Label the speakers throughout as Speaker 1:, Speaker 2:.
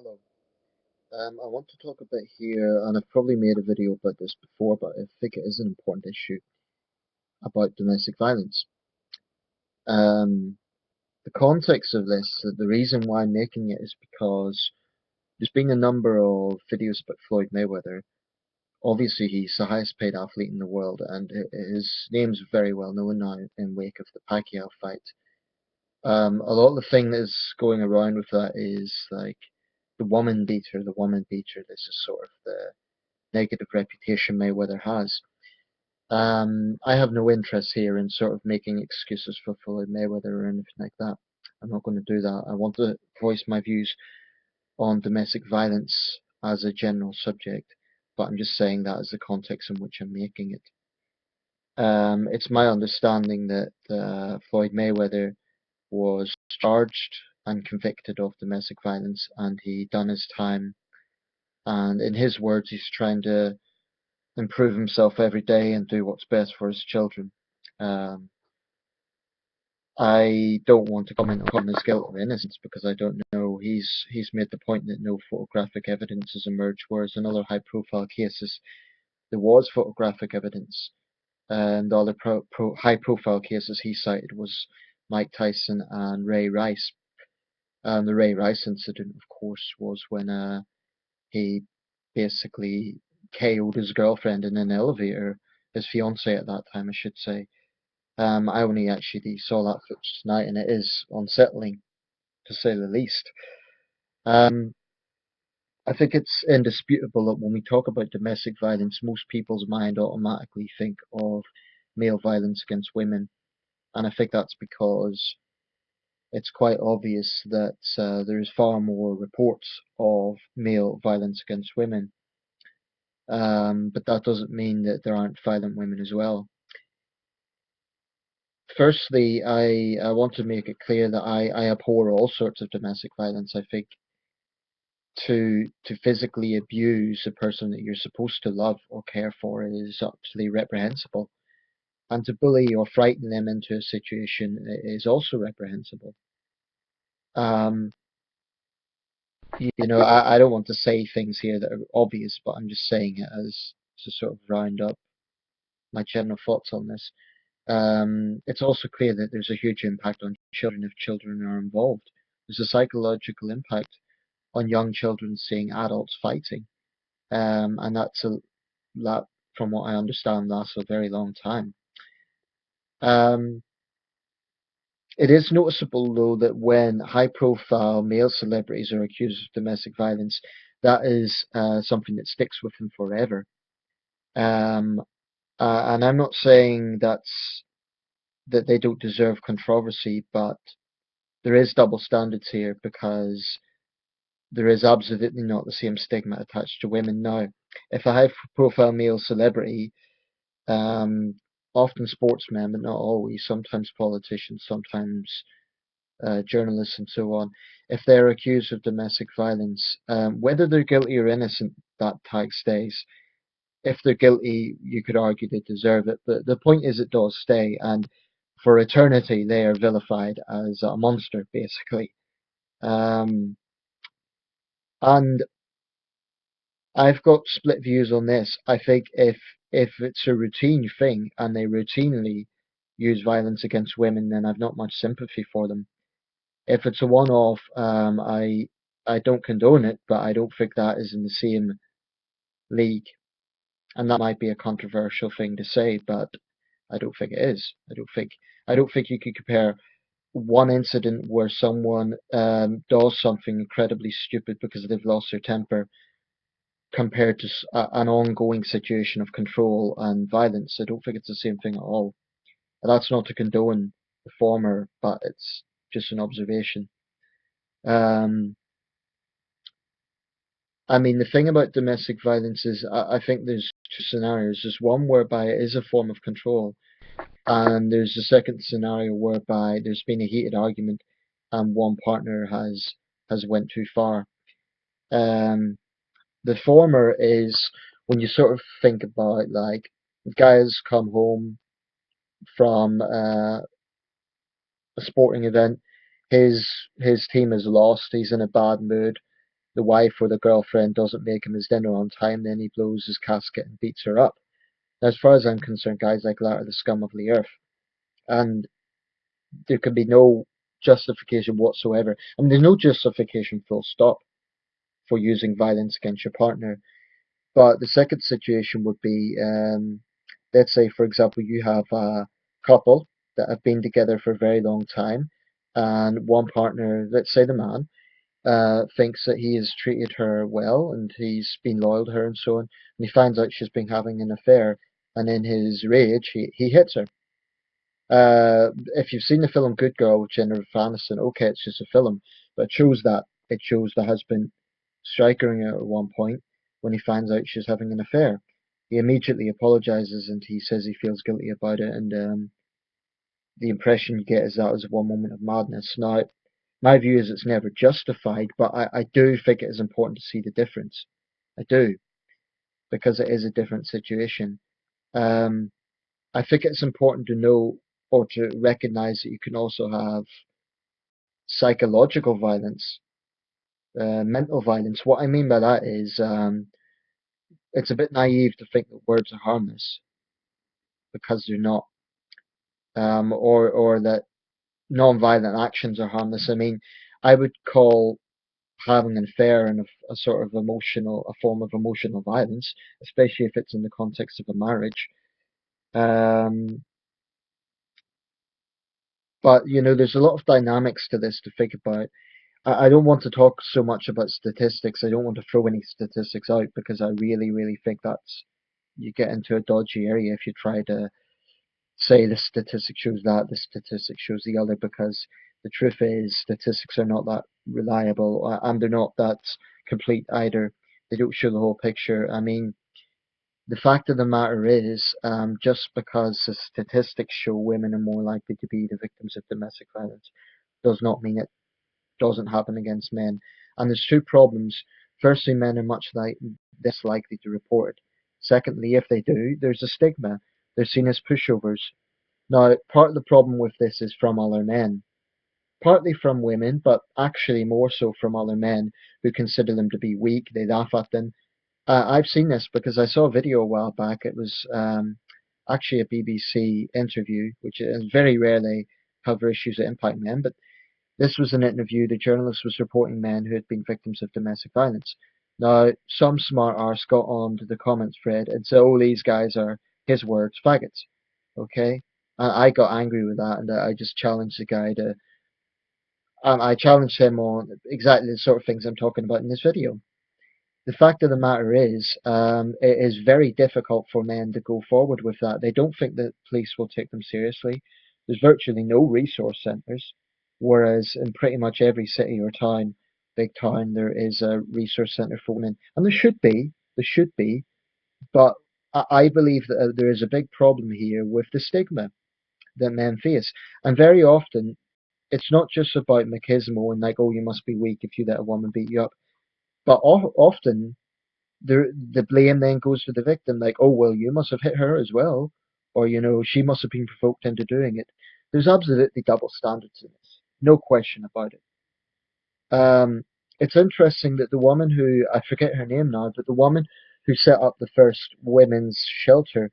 Speaker 1: Hello. I want to talk a bit here, and I've probably made a video about this before, but I think it is an important issue about domestic violence. Um, the context of this, the reason why I'm making it is because there's been a number of videos about Floyd Mayweather. Obviously, he's the highest paid athlete in the world, and his name's very well known now in wake of the Pacquiao fight. A lot of the thing that's going around with that is like the woman beater, the woman beater. This is sort of the negative reputation Mayweather has. I have no interest here in sort of making excuses for Floyd Mayweather or anything like that. I'm not going to do that. I want to voice my views on domestic violence as a general subject, but I'm just saying that as the context in which I'm making it. It's my understanding that Floyd Mayweather was charged and convicted of domestic violence, and he done his time. And in his words, he's trying to improve himself every day and do what's best for his children. Um, I don't want to comment on his guilt or innocence because I don't know. He's made the point that no photographic evidence has emerged, whereas in other high-profile cases there was photographic evidence, and the other high-profile cases he cited was Mike Tyson and Ray Rice. The Ray Rice incident, of course, was when he basically KO'd his girlfriend in an elevator, his fiance at that time, I should say. I only actually saw that footage tonight, and it is unsettling to say the least. Um, I think it's indisputable that when we talk about domestic violence, most people's mind automatically think of male violence against women, and I think that's because it's quite obvious that there is far more reports of male violence against women. But that doesn't mean that there aren't violent women as well. Firstly, I want to make it clear that I abhor all sorts of domestic violence. I think to physically abuse a person that you're supposed to love or care for is absolutely reprehensible. And to bully or frighten them into a situation is also reprehensible. Um, I don't want to say things here that are obvious, but I'm just saying it as to sort of round up my general thoughts on this. It's also clear that there's a huge impact on children if children are involved. There's a psychological impact on young children seeing adults fighting, and that, from what I understand, lasts a very long time. Um, it is noticeable, though, that when high-profile male celebrities are accused of domestic violence, that is something that sticks with them forever. Um, and I'm not saying that they don't deserve controversy, but there is double standards here because there is absolutely not the same stigma attached to women. Now, if a high profile male celebrity, um, often sportsmen, but not always, sometimes politicians, sometimes journalists, and so on, if they're accused of domestic violence, whether they're guilty or innocent, that tag stays. If they're guilty, you could argue they deserve it, but the point is it does stay, and for eternity they are vilified as a monster, basically. Um, and I've got split views on this. I think if it's a routine thing and they routinely use violence against women, then I've not much sympathy for them. If it's a one-off, I don't condone it, but I don't think that is in the same league. And that might be a controversial thing to say, but I don't think it is. I don't think you could compare one incident where someone does something incredibly stupid because they've lost their temper compared to an ongoing situation of control and violence. I don't think it's the same thing at all. And that's not to condone the former, but it's just an observation. Um, I mean, the thing about domestic violence is I think there's two scenarios. There's one whereby it is a form of control, and there's a second scenario whereby there's been a heated argument and one partner has went too far. Um, the former is when you sort of think about like the guys come home from a sporting event, his team has lost, he's in a bad mood. the wife or the girlfriend doesn't make him his dinner on time, then he blows his casket and beats her up. Now, as far as I'm concerned, guys like that are the scum of the earth, and there can be no justification whatsoever. I mean, there's no justification, full stop, for using violence against your partner. But the second situation would be, let's say, for example, you have a couple that have been together for a very long time, and one partner, let's say the man, thinks that he has treated her well and he's been loyal to her and so on, and he finds out she's been having an affair, and in his rage, he hits her. If you've seen the film Good Girl with Jennifer Aniston, okay, it's just a film, but it shows that. It shows the husband striking her at one point when he finds out she's having an affair. He immediately apologizes and he says he feels guilty about it, and the impression you get is that was one moment of madness. Now, my view is it's never justified, but I do think it is important to see the difference. I do, because it is a different situation. Um, I think it's important to know or to recognize that you can also have psychological violence, mental violence. What I mean by that is it's a bit naive to think that words are harmless because they're not, or that non-violent actions are harmless. I mean, I would call having an affair and a sort of a form of emotional violence, especially if it's in the context of a marriage. Um, but there's a lot of dynamics to this to think about. I don't want to talk so much about statistics. I don't want to throw any statistics out because I really, really think that's you get into a dodgy area if you try to say the statistic shows that, the statistic shows the other, because the truth is statistics are not that reliable and they're not that complete either. They don't show the whole picture. I mean, the fact of the matter is, just because the statistics show women are more likely to be the victims of domestic violence does not mean it doesn't happen against men. And there's two problems. Firstly, men are much less likely to report it. Secondly, if they do, there's a stigma. They're seen as pushovers. Now, part of the problem with this is from other men, partly from women, but actually more so from other men who consider them to be weak. They laugh at them. I've seen this because I saw a video a while back. It was actually a BBC interview, which is very rare they cover issues that impact men, but this was an interview. The journalist was reporting men who had been victims of domestic violence. Now, some smart arse got on to the comments thread and said, oh, these guys are, his words, faggots. Okay? And I got angry with that, and I just challenged the guy to, I challenged him on exactly the sort of things I'm talking about in this video. The fact of the matter is, it is very difficult for men to go forward with that. They don't think that police will take them seriously. There's virtually no resource centres, whereas in pretty much every city or town, big town, there is a resource centre for women, and there should be, but I believe that there is a big problem here with the stigma that men face, and very often it's not just about machismo and like, oh, you must be weak if you let a woman beat you up, but often the blame then goes to the victim, like, oh, well, you must have hit her as well, or, she must have been provoked into doing it. There's absolutely double standards in this, no question about it. It's interesting that the woman who, I forget her name now, but the woman who set up the first women's shelter,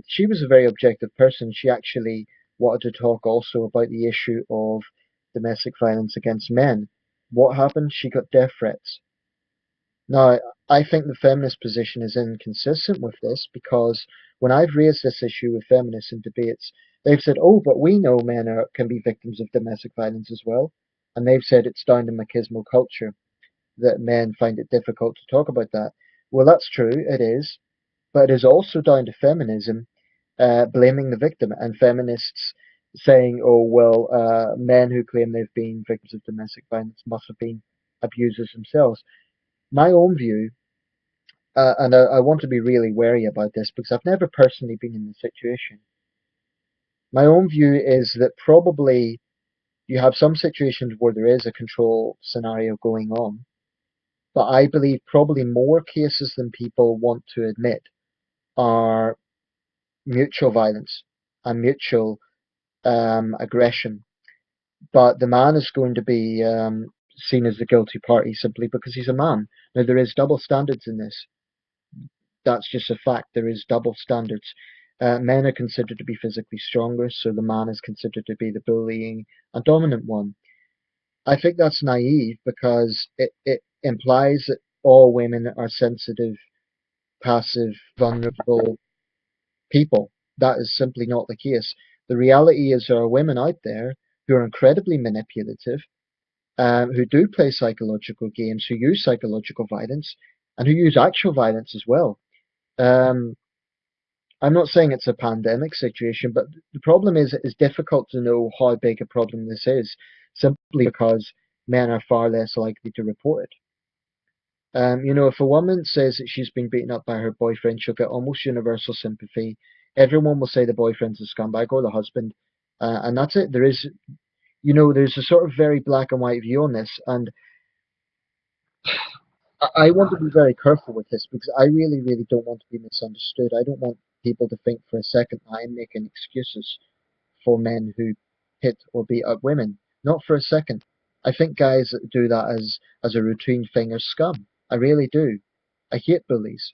Speaker 1: she was a very objective person. She actually wanted to talk also about the issue of domestic violence against men. What happened? She got death threats. Now, I think the feminist position is inconsistent with this because when I've raised this issue with feminists in debates, they've said, oh, but we know can be victims of domestic violence as well. And they've said it's down to machismo culture that men find it difficult to talk about that. Well, that's true, it is. But it is also down to feminism blaming the victim and feminists saying, oh, well, men who claim they've been victims of domestic violence must have been abusers themselves. My own view, and I want to be really wary about this because I've never personally been in this situation. My own view is that probably you have some situations where there is a control scenario going on, but I believe probably more cases than people want to admit are mutual violence and mutual aggression. But the man is going to be seen as the guilty party simply because he's a man. Now there is double standards in this. That's just a fact. There is double standards. Men are considered to be physically stronger, so the man is considered to be the bullying and dominant one. I think that's naive because it implies that all women are sensitive, passive, vulnerable people. That is simply not the case. The reality is there are women out there who are incredibly manipulative, who do play psychological games, who use psychological violence, and who use actual violence as well. Um, I'm not saying it's a pandemic situation, but the problem is it's difficult to know how big a problem this is, simply because men are far less likely to report it. If a woman says that she's been beaten up by her boyfriend, she'll get almost universal sympathy. Everyone will say the boyfriend's a scumbag or the husband, and that's it. There's a sort of very black and white view on this, and I want to be very careful with this because I really, really don't want to be misunderstood. I don't want people to think for a second that I'm making excuses for men who hit or beat up women. Not for a second. I think guys that do that as a routine thing are scum. I really do. I hate bullies.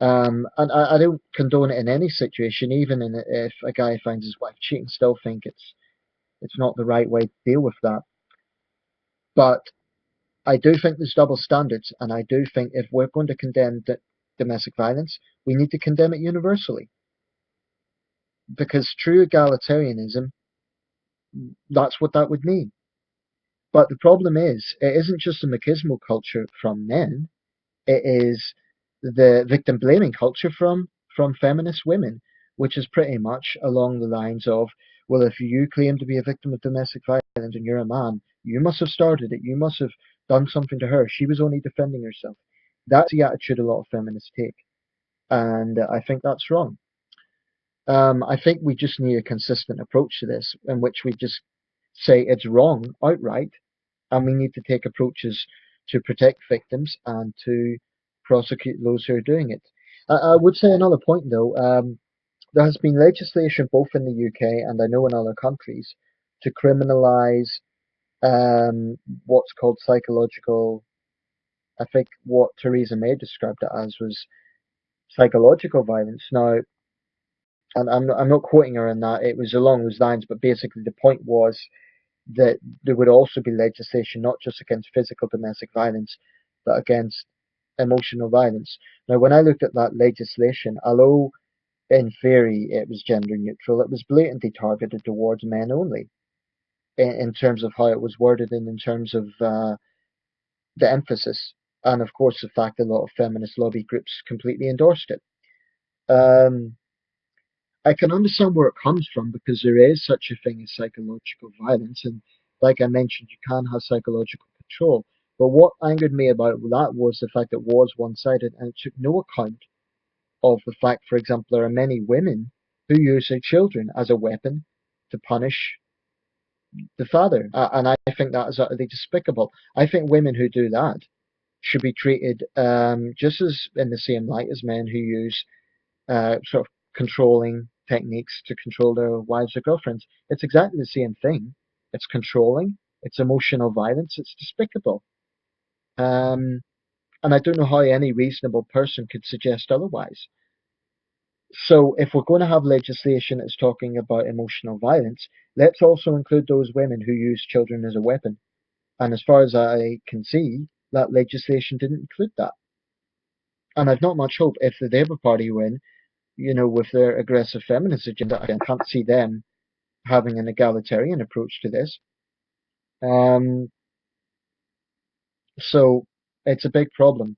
Speaker 1: And I don't condone it in any situation, even if a guy finds his wife cheating, still think it's not the right way to deal with that. But I do think there's double standards, and I do think if we're going to condemn domestic violence, we need to condemn it universally. Because true egalitarianism, that's what that would mean. But the problem is, it isn't just a machismo culture from men, it is the victim blaming culture from feminist women, which is pretty much along the lines of, well, if you claim to be a victim of domestic violence and you're a man, you must have started it. You must have done something to her. She was only defending herself. That's the attitude a lot of feminists take, and I think that's wrong. I think we just need a consistent approach to this, in which we just say it's wrong outright, and we need to take approaches to protect victims and to prosecute those who are doing it. I would say another point though, there has been legislation both in the UK and I know in other countries to criminalise what's called psychological. I think what Theresa May described it as was psychological violence. Now, and I'm not quoting her in that, it was along those lines, but basically the point was that there would also be legislation not just against physical domestic violence, but against emotional violence. Now, when I looked at that legislation, although in theory it was gender neutral, it was blatantly targeted towards men only in terms of how it was worded and in terms of the emphasis. And of course, the fact that a lot of feminist lobby groups completely endorsed it. Um, I can understand where it comes from because there is such a thing as psychological violence, and like I mentioned, you can have psychological control. But what angered me about that was the fact it was one-sided and it took no account of the fact, for example, there are many women who use their children as a weapon to punish the father, and I think that is utterly despicable. I think women who do that should be treated just as in the same light as men who use sort of controlling techniques to control their wives or girlfriends. It's exactly the same thing. It's controlling. It's emotional violence. It's despicable. Um, and I don't know how any reasonable person could suggest otherwise. So if we're going to have legislation that's talking about emotional violence, let's also include those women who use children as a weapon. And as far as I can see, that legislation didn't include that. And I've not much hope if the Labour Party win, with their aggressive feminist agenda. I can't see them having an egalitarian approach to this. Um, so it's a big problem.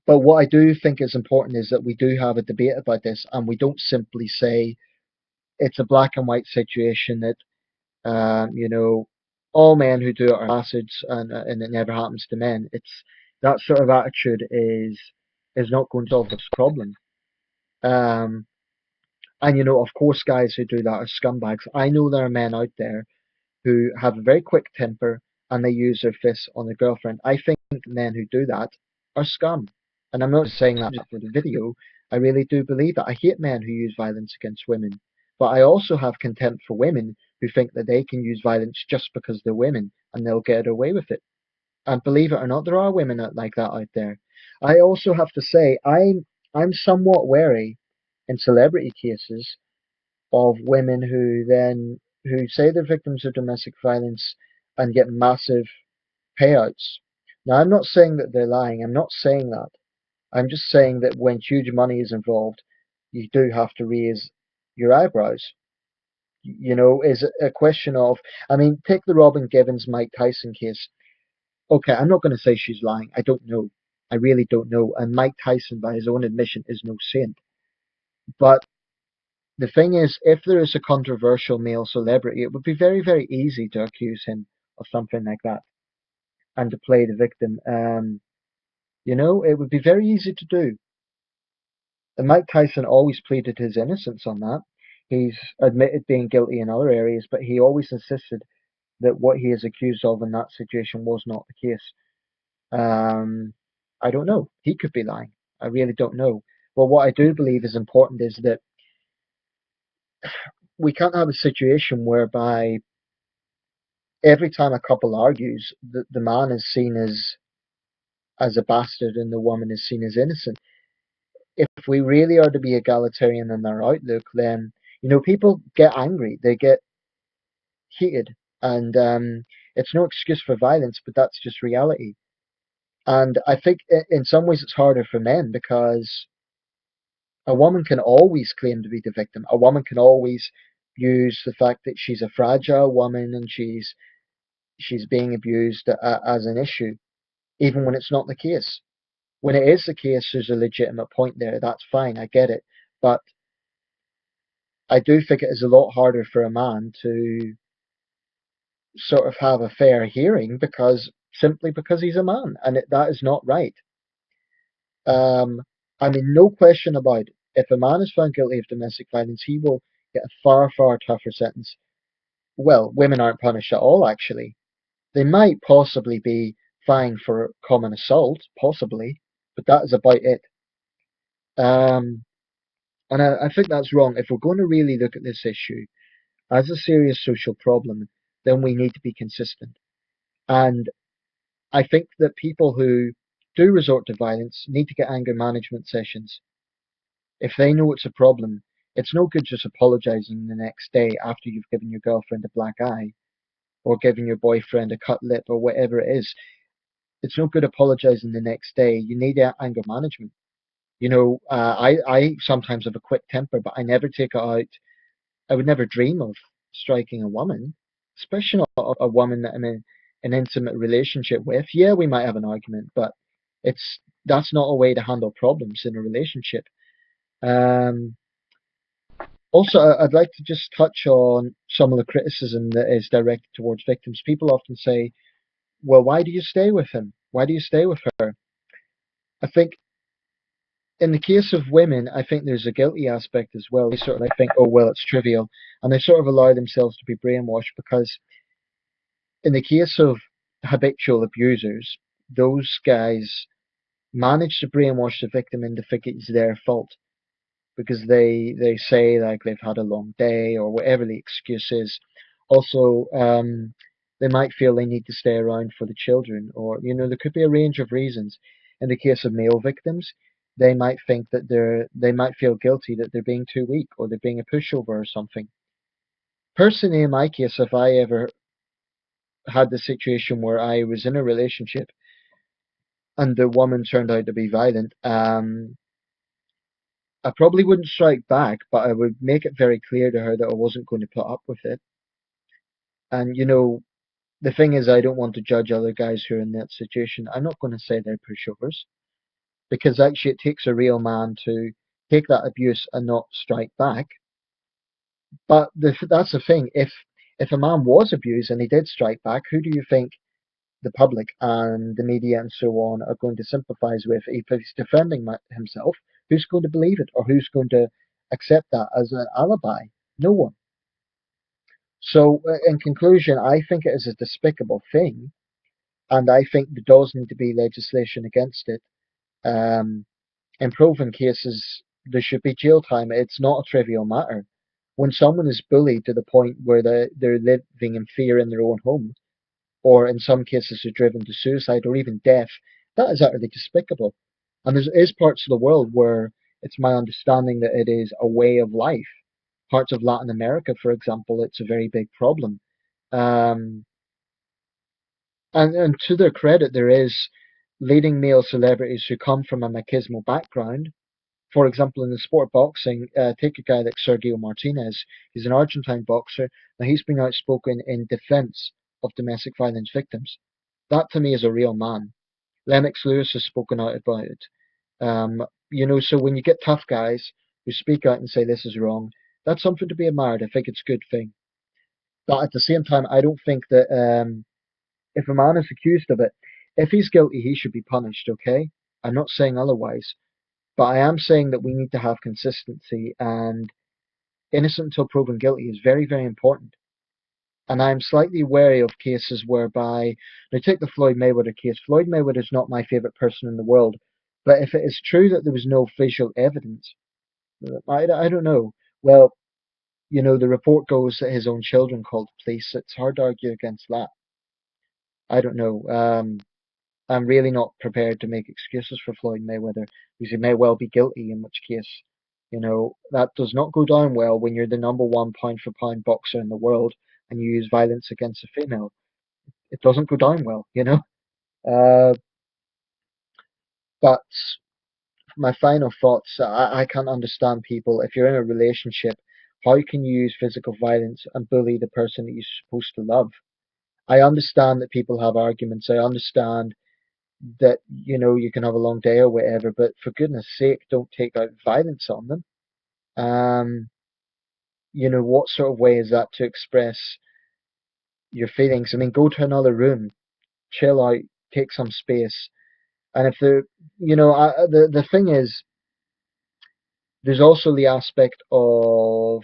Speaker 1: But what I do think is important is that we do have a debate about this and we don't simply say it's a black and white situation that, all men who do it are bastards and it never happens to men. That sort of attitude is not going to solve this problem. Um, and of course, guys who do that are scumbags. I know there are men out there who have a very quick temper and they use their fists on their girlfriend. I think men who do that are scum. And I'm not saying that for the video. I really do believe that. I hate men who use violence against women. But I also have contempt for women who think that they can use violence just because they're women and they'll get away with it. And believe it or not, there are women like that out there. I also have to say, I'm somewhat wary in celebrity cases of women who say they're victims of domestic violence and get massive payouts. Now, I'm not saying that they're lying. I'm not saying that. I'm just saying that when huge money is involved, you do have to raise your eyebrows. Is it a question of, I mean, take the Robin Givens, Mike Tyson case. Okay, I'm not going to say she's lying. I don't know. I really don't know. And Mike Tyson, by his own admission, is no saint. But the thing is, if there is a controversial male celebrity, it would be very, very easy to accuse him of something like that and to play the victim. It would be very easy to do. And Mike Tyson always pleaded his innocence on that. He's admitted being guilty in other areas, but he always insisted that what he is accused of in that situation was not the case. Um, I don't know. He could be lying. I really don't know. But what I do believe is important is that we can't have a situation whereby every time a couple argues, the man is seen as a bastard and the woman is seen as innocent. If we really are to be egalitarian in our outlook, then people get angry, they get heated, and it's no excuse for violence, but that's just reality. And I think in some ways it's harder for men because a woman can always claim to be the victim. A woman can always use the fact that she's a fragile woman and she's being abused as an issue, even when it's not the case. When it is the case, there's a legitimate point there. That's fine. I get it. But I do think it is a lot harder for a man to sort of have a fair hearing simply because he's a man, and that is not right. Um, I mean, no question about it. If a man is found guilty of domestic violence, he will get a far, far tougher sentence. Well, women aren't punished at all, actually. They might possibly be fined for common assault, possibly, but that is about it. Um, and I think that's wrong. If we're going to really look at this issue as a serious social problem, then we need to be consistent. And I think that people who do resort to violence need to get anger management sessions. If they know it's a problem, it's no good just apologizing the next day after you've given your girlfriend a black eye or given your boyfriend a cut lip or whatever it is. It's no good apologizing the next day. You need anger management. I sometimes have a quick temper, but I never take it out. I would never dream of striking a woman, especially not a woman that I'm in an intimate relationship with. Yeah, we might have an argument, but that's not a way to handle problems in a relationship. Um, Also, I'd like to just touch on some of the criticism that is directed towards victims. People often say, well, why do you stay with him? Why do you stay with her? I think in the case of women, I think there's a guilty aspect as well. They sort of think, oh, well, it's trivial. And they sort of allow themselves to be brainwashed because in the case of habitual abusers, those guys manage to brainwash the victim into thinking it's their fault because they say like they've had a long day or whatever the excuse is. Also, they might feel they need to stay around for the children, or there could be a range of reasons. In the case of male victims, they might think that they might feel guilty that they're being too weak or they're being a pushover or something. Personally, in my case, if I ever had the situation where I was in a relationship and the woman turned out to be violent, I probably wouldn't strike back, but I would make it very clear to her that I wasn't going to put up with it. And the thing is, I don't want to judge other guys who are in that situation. I'm not going to say they're pushovers because actually it takes a real man to take that abuse and not strike back. But that's the thing. If a man was abused and he did strike back, who do you think the public and the media and so on are going to sympathise with if he's defending himself? Who's going to believe it or who's going to accept that as an alibi? No one. So, in conclusion, I think it is a despicable thing, and I think there does need to be legislation against it. Um, in proven cases, there should be jail time. It's not a trivial matter. When someone is bullied to the point where they're living in fear in their own home, or in some cases are driven to suicide or even death, that is utterly despicable. And there is parts of the world where it's my understanding that it is a way of life. Parts of Latin America, for example, it's a very big problem. Um, and to their credit, there is leading male celebrities who come from a machismo background. For example, in the sport of boxing, take a guy like Sergio Martinez. He's an Argentine boxer. Now, he's been outspoken in defense of domestic violence victims. That to me is a real man. Lennox Lewis has spoken out about it. So when you get tough guys who speak out and say this is wrong, that's something to be admired. I think it's a good thing. But at the same time, I don't think that if a man is accused of it, if he's guilty, he should be punished, okay? I'm not saying otherwise. But I am saying that we need to have consistency, and innocent until proven guilty is very, very important. And I'm slightly wary of cases whereby, now take the Floyd Mayweather case. Floyd Mayweather is not my favorite person in the world, but if it is true that there was no visual evidence, I don't know. Well, the report goes that his own children called the police. It's hard to argue against that. I don't know. I'm really not prepared to make excuses for Floyd Mayweather because he may well be guilty, in which case, that does not go down well when you're the number one pound for pound boxer in the world and you use violence against a female. It doesn't go down well. Uh, but my final thoughts, I can't understand people. If you're in a relationship, how can you use physical violence and bully the person that you're supposed to love? I understand that people have arguments. I understand that you can have a long day or whatever, but for goodness sake, don't take out violence on them. Um, what sort of way is that to express your feelings? I mean, go to another room, chill out, take some space. And if the thing is, there's also the aspect of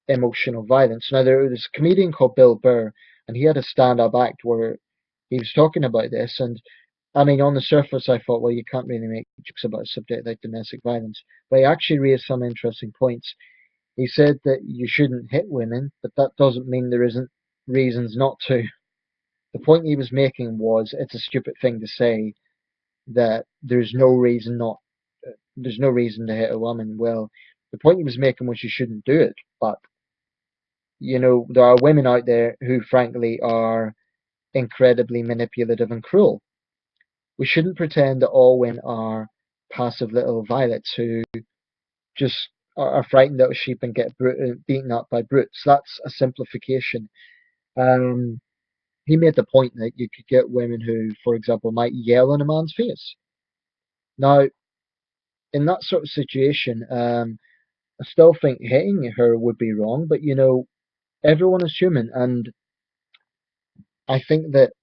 Speaker 1: emotional violence. Now, there was a comedian called Bill Burr, and he had a stand-up act where he was talking about this, and I mean, on the surface, I thought, well, you can't really make jokes about a subject like domestic violence. But he actually raised some interesting points. He said that you shouldn't hit women, but that doesn't mean there isn't reasons not to. The point he was making was it's a stupid thing to say that there's no reason to hit a woman. Well, the point he was making was you shouldn't do it. But, there are women out there who, frankly, are incredibly manipulative and cruel. We shouldn't pretend that all women are passive little violets who just are frightened little sheep and get beaten up by brutes. That's a simplification. Um, he made the point that you could get women who, for example, might yell in a man's face. Now, in that sort of situation, I still think hitting her would be wrong, but everyone is human, and I think that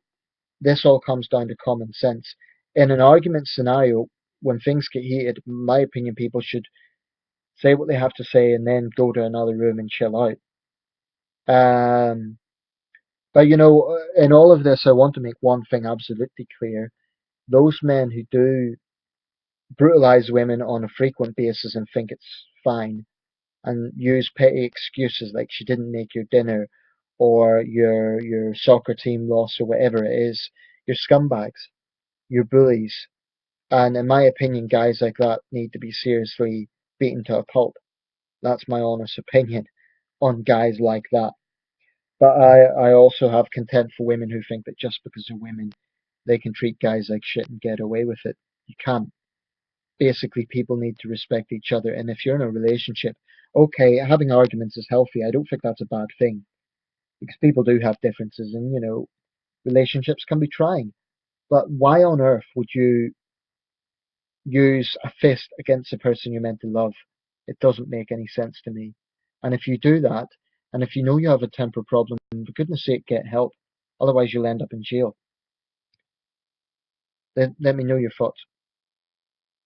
Speaker 1: this all comes down to common sense. In an argument scenario, when things get heated, in my opinion, people should say what they have to say and then go to another room and chill out. Um, but in all of this, I want to make one thing absolutely clear. Those men who do brutalize women on a frequent basis and think it's fine and use petty excuses like she didn't make your dinner or your soccer team lost or whatever it is, you're scumbags, you're bullies. And in my opinion, guys like that need to be seriously beaten to a pulp. That's my honest opinion on guys like that. But I also have contempt for women who think that just because they're women, they can treat guys like shit and get away with it. You can't. Basically, people need to respect each other. And if you're in a relationship, okay, having arguments is healthy. I don't think that's a bad thing because people do have differences and, relationships can be trying. But why on earth would you use a fist against the person you're meant to love? It doesn't make any sense to me. And if you do that, and if you know you have a temper problem, for goodness sake, get help. Otherwise, you'll end up in jail. Let me know your thoughts.